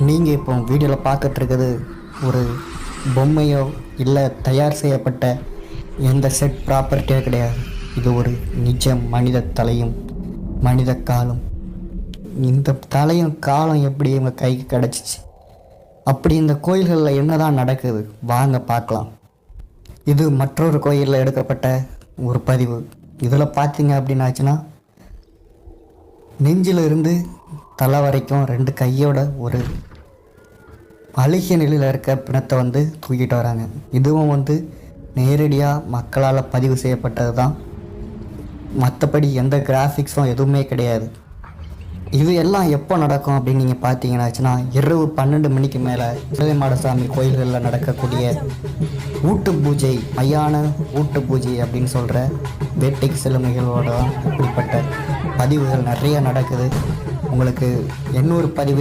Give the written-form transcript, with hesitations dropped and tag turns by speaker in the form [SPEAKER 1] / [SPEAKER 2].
[SPEAKER 1] நீங்கள் இப்போ வீடியோவில் பார்த்துட்ருக்கிறது ஒரு பொம்மையோ இல்லை தயார் செய்யப்பட்ட எந்த செட் ப்ராப்பர்ட்டியோ கிடையாது. இது ஒரு நிஜ மனித தலையும் மனித காலும். இந்த தலையும் காலம் எப்படி இவங்க கைக்கு கிடச்சிச்சு, அப்படி இந்த கோயில்களில் என்ன தான் நடக்குது வாங்க பார்க்கலாம். இது மற்றொரு கோயிலில் எடுக்கப்பட்ட ஒரு பதிவு. இதில் பார்த்தீங்க அப்படின்னாச்சுன்னா நெஞ்சில் இருந்து தலை வரைக்கும் 2 கையோட ஒரு அழுகிய நிலையில் இருக்க பிணத்தை தூக்கிட்டு வராங்க. இதுவும் நேரடியாக மக்களால் பதிவு செய்யப்பட்டது தான், மற்றபடி எந்த கிராஃபிக்ஸும் எதுவுமே கிடையாது. இது எல்லாம் எப்போ நடக்கும் அப்படின்னு நீங்கள் பார்த்தீங்கன்னாச்சுன்னா இரவு 12 மணிக்கு மேலே மாடசாமி கோயில்களில் நடக்கக்கூடிய ஊட்டு பூஜை, மையான ஊட்டு பூஜை அப்படின்னு சொல்கிற வேட்டைக்கு செல்லும் நிகழ்வோட தான் இப்படிப்பட்ட பதிவுகள் நிறைய நடக்குது. உங்களுக்கு 800 பதிவு